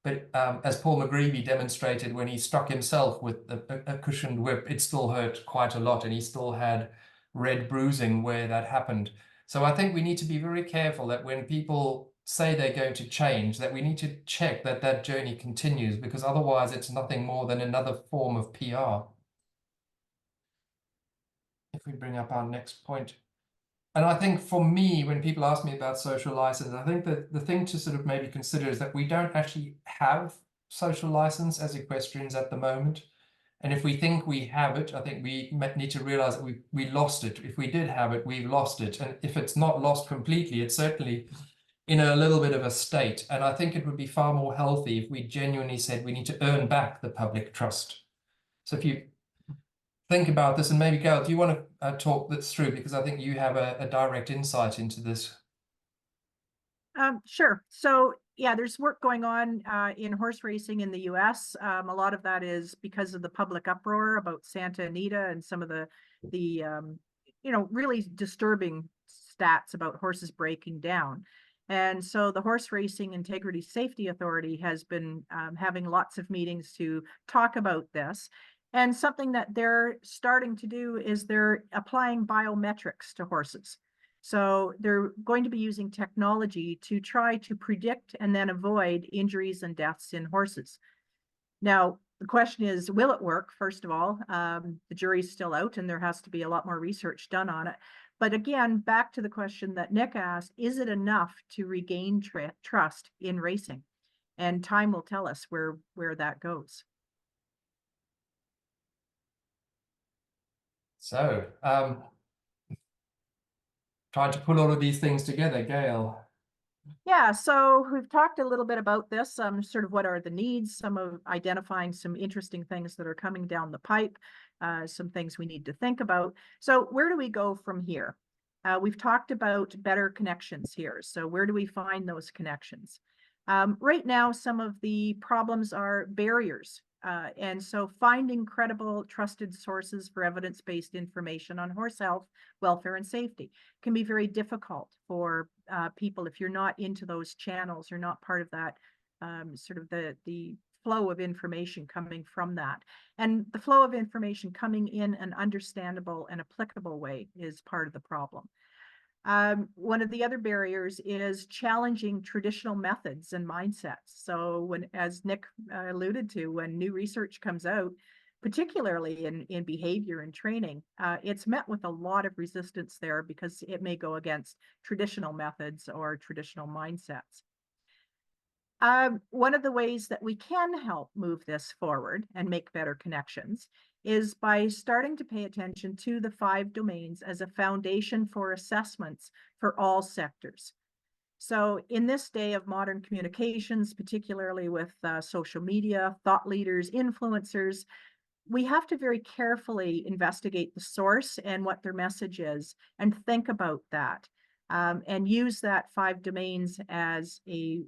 But as Paul McGreevy demonstrated when he struck himself with a cushioned whip, it still hurt quite a lot, and he still had red bruising where that happened. So I think we need to be very careful that when people say they're going to change, that we need to check that that journey continues, because otherwise it's nothing more than another form of PR. If we bring up our next point. And I think for me, when people ask me about social license, I think that the thing to sort of maybe consider is that we don't actually have social license as equestrians at the moment. And if we think we have it, I think we need to realize that we lost it. If we did have it, we've lost it. And if it's not lost completely, it's certainly in a little bit of a state. And I think it would be far more healthy if we genuinely said we need to earn back the public trust. So if you think about this, and maybe Gayle, do you want to talk this through, because I think you have a direct insight into this. Sure. So yeah, there's work going on in horse racing in the US. A lot of that is because of the public uproar about Santa Anita and some of the really disturbing stats about horses breaking down. And so the Horse Racing Integrity Safety Authority has been having lots of meetings to talk about this. And something that they're starting to do is they're applying biometrics to horses. So they're going to be using technology to try to predict and then avoid injuries and deaths in horses. Now, the question is, will it work? First of all, the jury's still out and there has to be a lot more research done on it. But again, back to the question that Nick asked, is it enough to regain trust in racing? And time will tell us where that goes. So, trying to pull all of these things together, Gayle. Yeah, so we've talked a little bit about this, sort of what are the needs, some of identifying some interesting things that are coming down the pipe, some things we need to think about. So where do we go from here? We've talked about better connections here. So where do we find those connections? Right now, some of the problems are barriers. And so finding credible, trusted sources for evidence-based information on horse health, welfare, and safety can be very difficult for people if you're not into those channels or not part of that sort of the flow of information coming from that. And the flow of information coming in an understandable and applicable way is part of the problem. One of the other barriers is challenging traditional methods and mindsets. So as Nick alluded to, when new research comes out, particularly in behavior and training, it's met with a lot of resistance there because it may go against traditional methods or traditional mindsets. One of the ways that we can help move this forward and make better connections is by starting to pay attention to the 5 domains as a foundation for assessments for all sectors. So in this day of modern communications, particularly with social media, thought leaders, influencers, we have to very carefully investigate the source and what their message is and think about that. And use that 5 domains as a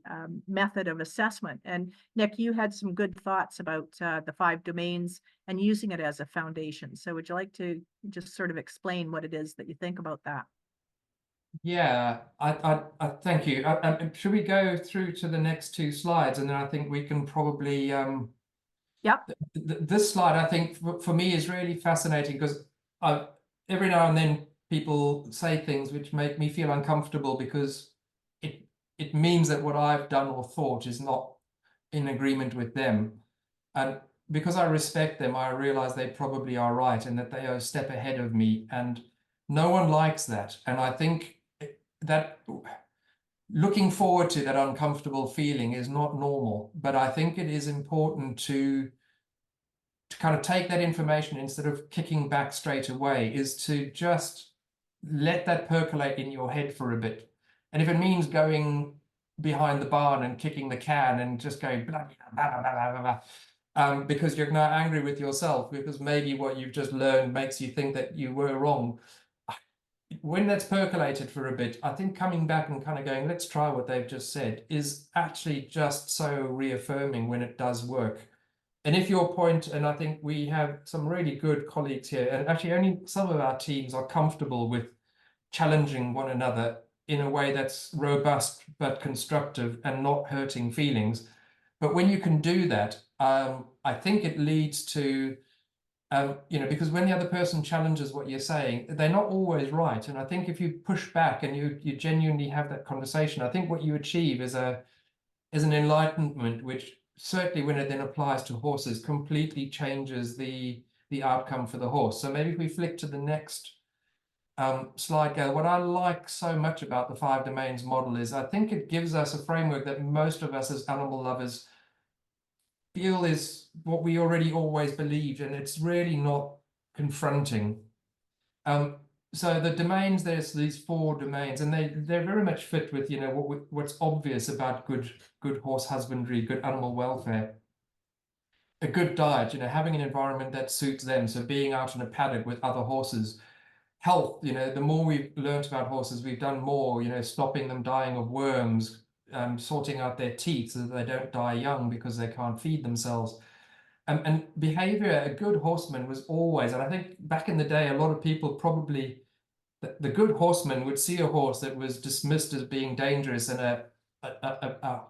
method of assessment. And Nick, you had some good thoughts about the 5 domains and using it as a foundation. So would you like to just sort of explain what it is that you think about that? Yeah, I thank you. Should we go through to the next 2 slides, and then I think we can probably Yep. This slide, I think, for me is really fascinating, because every now and then people say things which make me feel uncomfortable, because it means that what I've done or thought is not in agreement with them. And because I respect them, I realize they probably are right and that they are a step ahead of me. And no one likes that. And I think that looking forward to that uncomfortable feeling is not normal. But I think it is important to to kind of take that information instead of kicking back straight away is to just let that percolate in your head for a bit. And if it means going behind the barn and kicking the can and just going blah, blah, blah, blah, blah, blah, because you're now angry with yourself because maybe what you've just learned makes you think that you were wrong. When that's percolated for a bit, I think coming back and kind of going, let's try what they've just said, is actually just so reaffirming when it does work. And if your point, and I think we have some really good colleagues here, and actually only some of our teams are comfortable with challenging one another in a way that's robust but constructive and not hurting feelings. But when you can do that, I think it leads to, because when the other person challenges what you're saying, they're not always right. And I think if you push back and you genuinely have that conversation, I think what you achieve is an enlightenment, which certainly when it then applies to horses, completely changes the outcome for the horse. So maybe if we flick to the next slide, Gayle, what I like so much about the 5 domains model is I think it gives us a framework that most of us as animal lovers feel is what we already always believed, and it's really not confronting. So the domains, there's these 4 domains, and they're very much fit with what's obvious about good horse husbandry, good animal welfare, a good diet, having an environment that suits them. So being out in a paddock with other horses. Health, the more we've learned about horses, we've done more, stopping them dying of worms, sorting out their teeth so that they don't die young because they can't feed themselves. And behavior, a good horseman was always, and I think back in the day, a lot of people probably, the good horseman would see a horse that was dismissed as being dangerous and a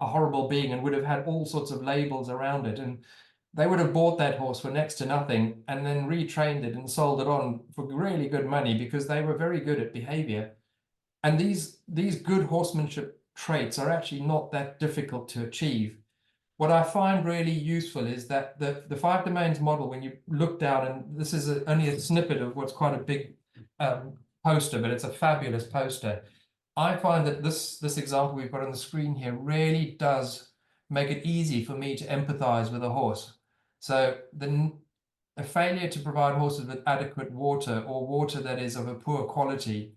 horrible being and would have had all sorts of labels around it. And they would have bought that horse for next to nothing and then retrained it and sold it on for really good money because they were very good at behavior. And these good horsemanship traits are actually not that difficult to achieve. What I find really useful is that the 5 domains model, when you look down, and this is only a snippet of what's quite a big poster, but it's a fabulous poster. I find that this example we've got on the screen here really does make it easy for me to empathize with a horse. So a failure to provide horses with adequate water or water that is of a poor quality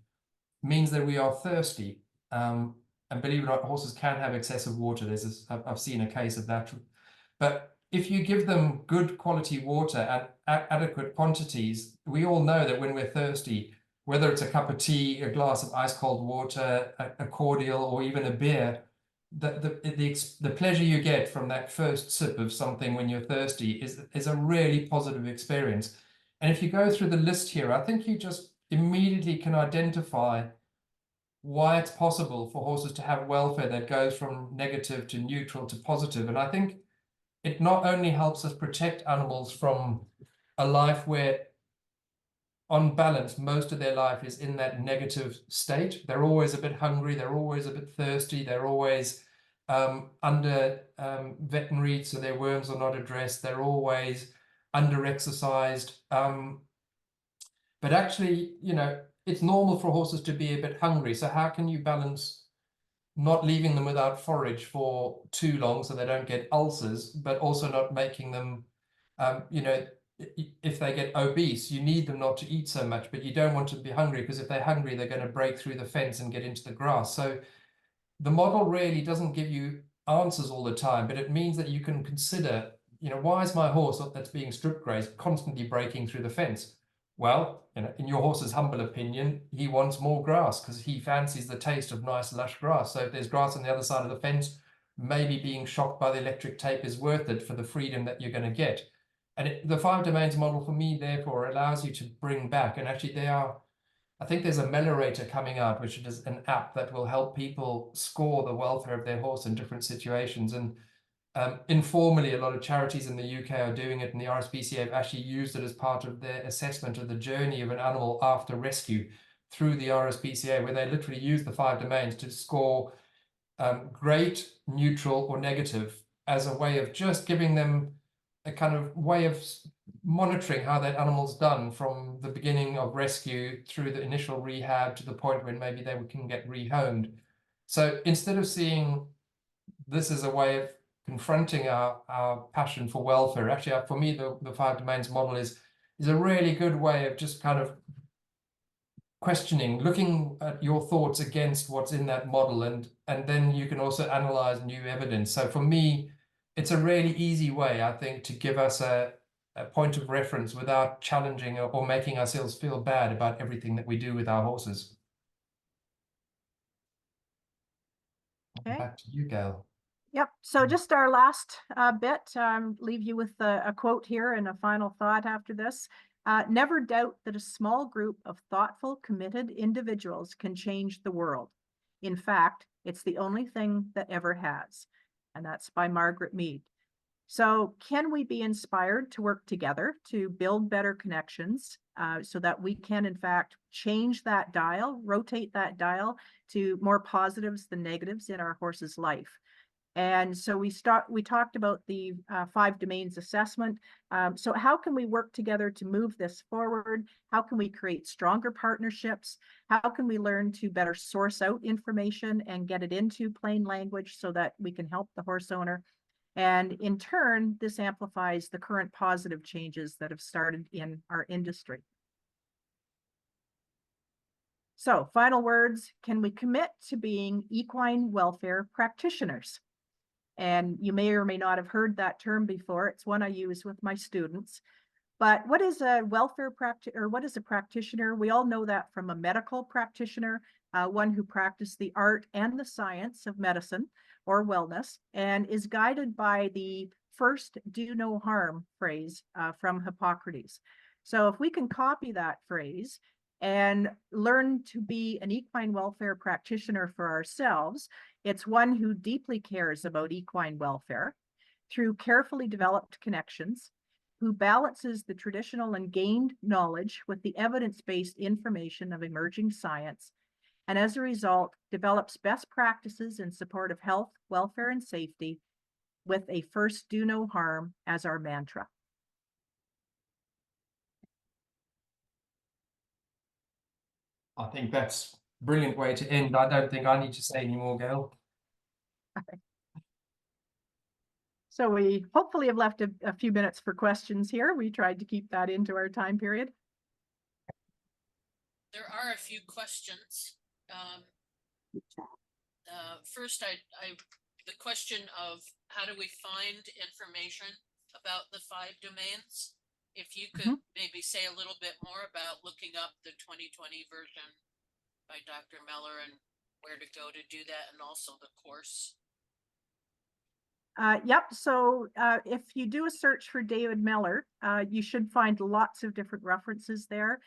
means that we are thirsty. And believe it or not, horses can have excessive water. I've seen a case of that. But if you give them good quality water at adequate quantities, we all know that when we're thirsty, whether it's a cup of tea, a glass of ice cold water, a cordial, or even a beer, the pleasure you get from that first sip of something when you're thirsty is a really positive experience. And if you go through the list here, I think you just immediately can identify why it's possible for horses to have welfare that goes from negative to neutral to positive. And I think it not only helps us protect animals from a life where, on balance, most of their life is in that negative state. They're always a bit hungry, they're always a bit thirsty, they're always under veterinary, so their worms are not addressed, they're always under-exercised. But actually, it's normal for horses to be a bit hungry. So how can you balance not leaving them without forage for too long so they don't get ulcers, but also not making them, if they get obese, you need them not to eat so much, but you don't want them to be hungry because if they're hungry, they're going to break through the fence and get into the grass. So the model really doesn't give you answers all the time, but it means that you can consider, why is my horse that's being strip grazed constantly breaking through the fence? Well, in your horse's humble opinion, he wants more grass because he fancies the taste of nice, lush grass. So if there's grass on the other side of the fence, maybe being shocked by the electric tape is worth it for the freedom that you're going to get. And the 5 domains model for me, therefore, allows you to bring back, and actually I think there's a Meliorator coming out, which is an app that will help people score the welfare of their horse in different situations. And informally, a lot of charities in the UK are doing it, and the RSPCA have actually used it as part of their assessment of the journey of an animal after rescue through the RSPCA, where they literally use the 5 domains to score great, neutral, or negative as a way of just giving them a kind of way of monitoring how that animal's done from the beginning of rescue through the initial rehab to the point when maybe they can get rehomed. So instead of seeing this as a way of confronting our passion for welfare. Actually, for me, the 5 domains model is a really good way of just kind of questioning, looking at your thoughts against what's in that model, and then you can also analyze new evidence. So for me, it's a really easy way, I think, to give us a point of reference without challenging or making ourselves feel bad about everything that we do with our horses. Okay. Back to you, Gayle. Yep. So just our last bit, leave you with a quote here and a final thought after this. Never doubt that a small group of thoughtful, committed individuals can change the world. In fact, it's the only thing that ever has. And that's by Margaret Mead. So can we be inspired to work together to build better connections so that we can, in fact, change that dial, rotate that dial to more positives than negatives in our horse's life? And so we talked about the 5 domains assessment. So how can we work together to move this forward? How can we create stronger partnerships? How can we learn to better source out information and get it into plain language so that we can help the horse owner? And in turn, this amplifies the current positive changes that have started in our industry. So final words, can we commit to being equine welfare practitioners? And you may or may not have heard that term before. It's one I use with my students. But what is a welfare practitioner, or what is a practitioner? We all know that from a medical practitioner, one who practiced the art and the science of medicine or wellness, and is guided by the first do no harm phrase from Hippocrates. So if we can copy that phrase and learn to be an equine welfare practitioner for ourselves, it's one who deeply cares about equine welfare through carefully developed connections, who balances the traditional and gained knowledge with the evidence-based information of emerging science, and as a result, develops best practices in support of health, welfare, and safety with a first do no harm as our mantra. I think that's a brilliant way to end. I don't think I need to say any more, Gayle. So we hopefully have left a few minutes for questions here. We tried to keep that into our time period. There are a few questions. First, the question of how do we find information about the 5 domains? If you could maybe say a little bit more about looking up the 2020 version by Dr. Meller and where to go to do that, and also the course. Yep. So if you do a search for David Meller, you should find lots of different references there.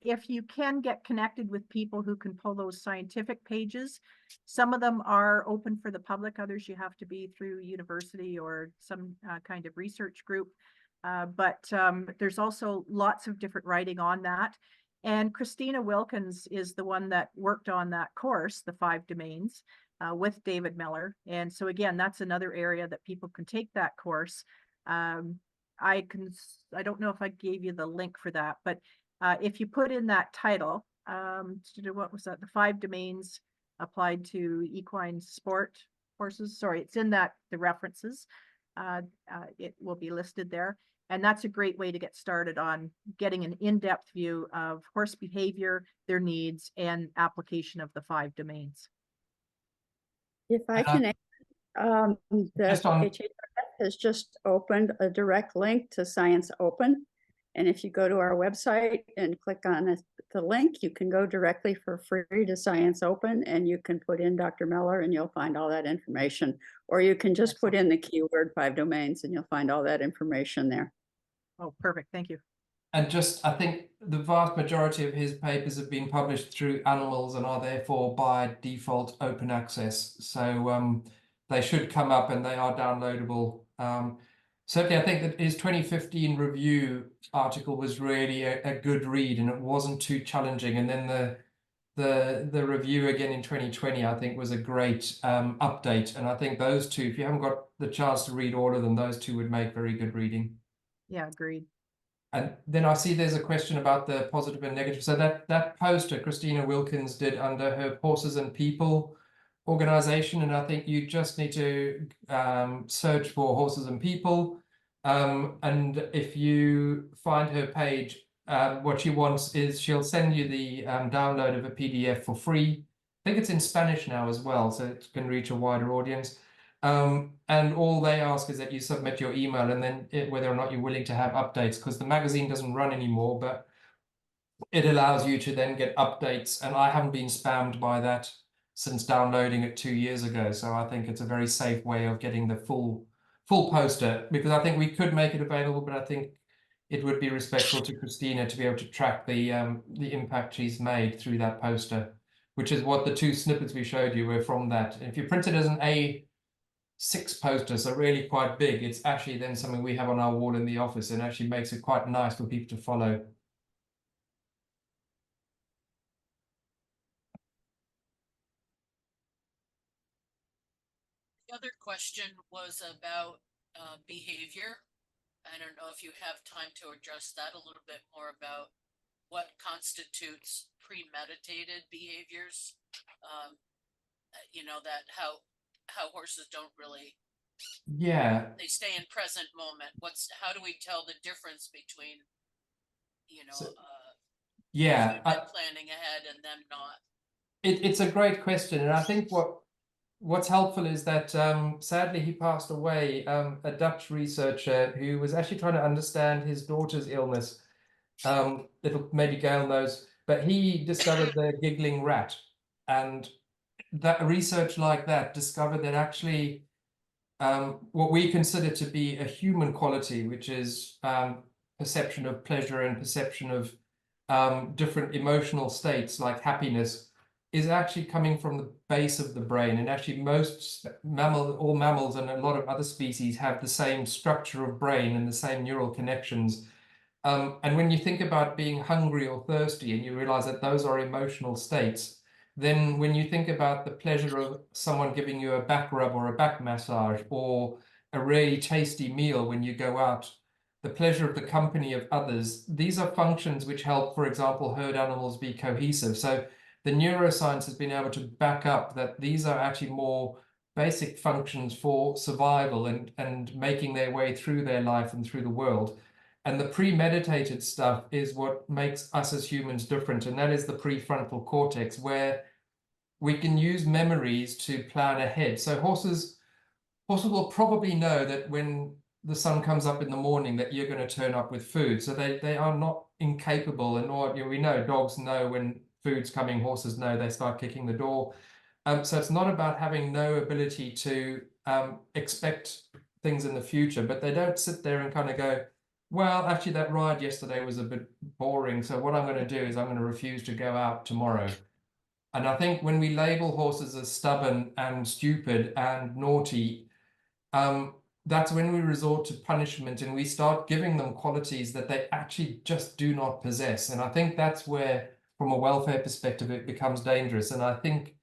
If you can get connected with people who can pull those scientific pages, some of them are open for the public, others you have to be through university or some kind of research group. But there's also lots of different writing on that. And Christina Wilkins is the one that worked on that course, the 5 domains, with David Meller. And so again, that's another area that people can take that course. I don't know if I gave you the link for that, but if you put in that title, what was that? The 5 domains applied to equine sport horses. Sorry, it's in the references. It will be listed there. And that's a great way to get started on getting an in-depth view of horse behavior, their needs, and application of the 5 domains. If I can, the HHRF has just opened a direct link to Science Open. And if you go to our website and click on the link, you can go directly for free to Science Open, and you can put in Dr. Meller and you'll find all that information. Or you can just put in the keyword 5 domains and you'll find all that information there. Oh, perfect. Thank you. And just, I think the vast majority of his papers have been published through animals and are therefore by default open access. So they should come up and they are downloadable. Certainly, I think that his 2015 review article was really a good read, and it wasn't too challenging. And then the review again in 2020, I think, was a great update. And I think those two, if you haven't got the chance to read all of them, those two would make very good reading. Yeah, agreed. And then I see there's a question about the positive and negative. So that poster Christina Wilkins did under her Horses and People organization, and I think you just need to search for Horses and People. And if you find her page, what she wants is she'll send you the download of a PDF for free. I think it's in Spanish now as well, so it can reach a wider audience. And all they ask is that you submit your email, and then whether or not you're willing to have updates, because the magazine doesn't run anymore, but it allows you to then get updates. And I haven't been spammed by that since downloading it 2 years ago. So I think it's a very safe way of getting the full poster, because I think we could make it available, but I think it would be respectful to Christina to be able to track the impact she's made through that poster, which is what the 2 snippets we showed you were from that. And if you print it as an A6 poster, so really quite big, it's actually then something we have on our wall in the office, and actually makes it quite nice for people to follow. The other question was about behavior. I don't know if you have time to address that a little bit more, about what constitutes premeditated behaviors. You know, that how horses don't really, they stay in present moment. How do we tell the difference between, you know, planning ahead and them not? It's a great question, and I think what's helpful is that sadly he passed away, a Dutch researcher who was actually trying to understand his daughter's illness. Maybe Gayle knows, but he discovered the giggling rat, and that research like that discovered that actually what we consider to be a human quality, which is perception of pleasure and perception of different emotional states like happiness, is actually coming from the base of the brain. And actually all mammals and a lot of other species have the same structure of brain and the same neural connections. And when you think about being hungry or thirsty and you realize that those are emotional states, then when you think about the pleasure of someone giving you a back rub or a back massage, or a really tasty meal when you go out, the pleasure of the company of others, these are functions which help, for example, herd animals be cohesive. So the neuroscience has been able to back up that these are actually more basic functions for survival and making their way through their life and through the world. And the premeditated stuff is what makes us as humans different, and that is the prefrontal cortex, where we can use memories to plan ahead. So horses will probably know that when the sun comes up in the morning that you're going to turn up with food. So they are not incapable, and we know dogs know when food's coming, horses know, they start kicking the door. So it's not about having no ability to expect things in the future, but they don't sit there and kind of go, well, actually that ride yesterday was a bit boring, so what I'm going to do is I'm going to refuse to go out tomorrow. And I think when we label horses as stubborn and stupid and naughty, that's when we resort to punishment and we start giving them qualities that they actually just do not possess. And I think that's where, from a welfare perspective, it becomes dangerous. And I think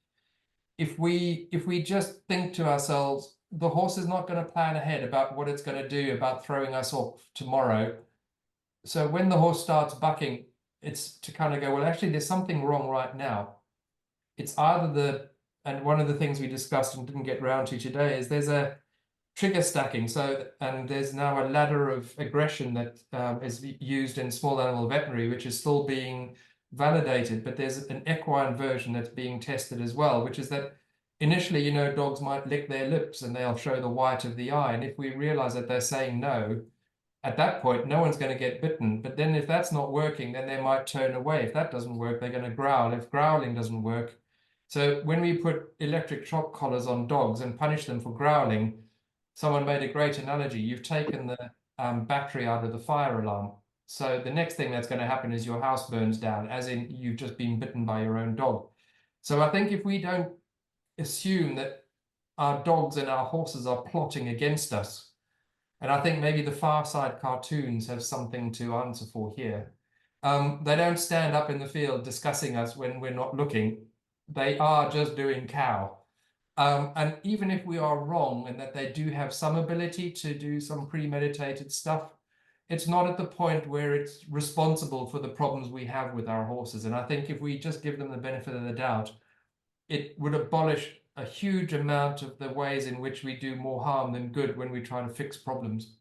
if we just think to ourselves, the horse is not going to plan ahead about what it's going to do about throwing us off tomorrow. So when the horse starts bucking, it's to kind of go, well, actually, there's something wrong right now. It's either and one of the things we discussed and didn't get round to today is there's a trigger stacking. So, and there's now a ladder of aggression that is used in small animal veterinary, which is still being validated, but there's an equine version that's being tested as well, which is that initially, dogs might lick their lips and they'll show the white of the eye. And if we realize that they're saying no, at that point, no one's going to get bitten. But then if that's not working, then they might turn away. If that doesn't work, they're going to growl. If growling doesn't work. So when we put electric shock collars on dogs and punish them for growling, someone made a great analogy. You've taken the battery out of the fire alarm. So the next thing that's going to happen is your house burns down, as in you've just been bitten by your own dog. So I think if we don't assume that our dogs and our horses are plotting against us, and I think maybe the Far Side cartoons have something to answer for here. They don't stand up in the field discussing us when we're not looking. They are just doing cow. And even if we are wrong and that they do have some ability to do some premeditated stuff, it's not at the point where it's responsible for the problems we have with our horses. And I think if we just give them the benefit of the doubt, it would abolish a huge amount of the ways in which we do more harm than good when we try to fix problems.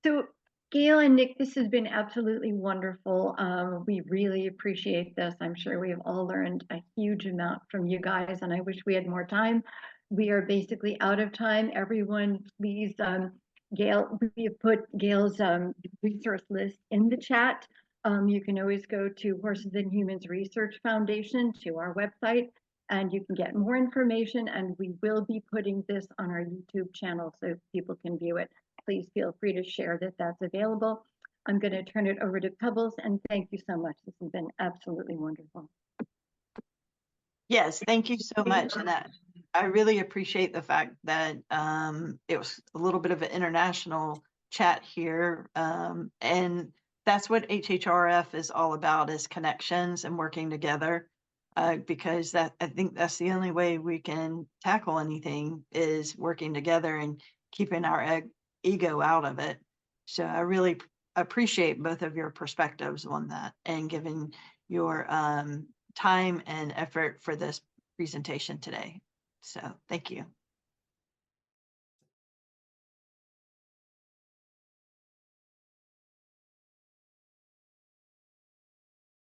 So Gayle and Nick, this has been absolutely wonderful. We really appreciate this. I'm sure we've all learned a huge amount from you guys, and I wish we had more time. We are basically out of time. Everyone, please, Gayle, we have put Gayle's resource list in the chat. You can always go to Horses and Humans Research Foundation, to our website, and you can get more information, and we will be putting this on our YouTube channel so people can view it. Please feel free to share that that's available. I'm going to turn it over to Pebbles, and thank you so much. This has been absolutely wonderful. Yes, thank you so much. And I really appreciate the fact that it was a little bit of an international chat here. And that's what HHRF is all about, is connections and working together. Because I think that's the only way we can tackle anything, is working together and keeping our ego out of it. So I really appreciate both of your perspectives on that and giving your time and effort for this presentation today. So thank you.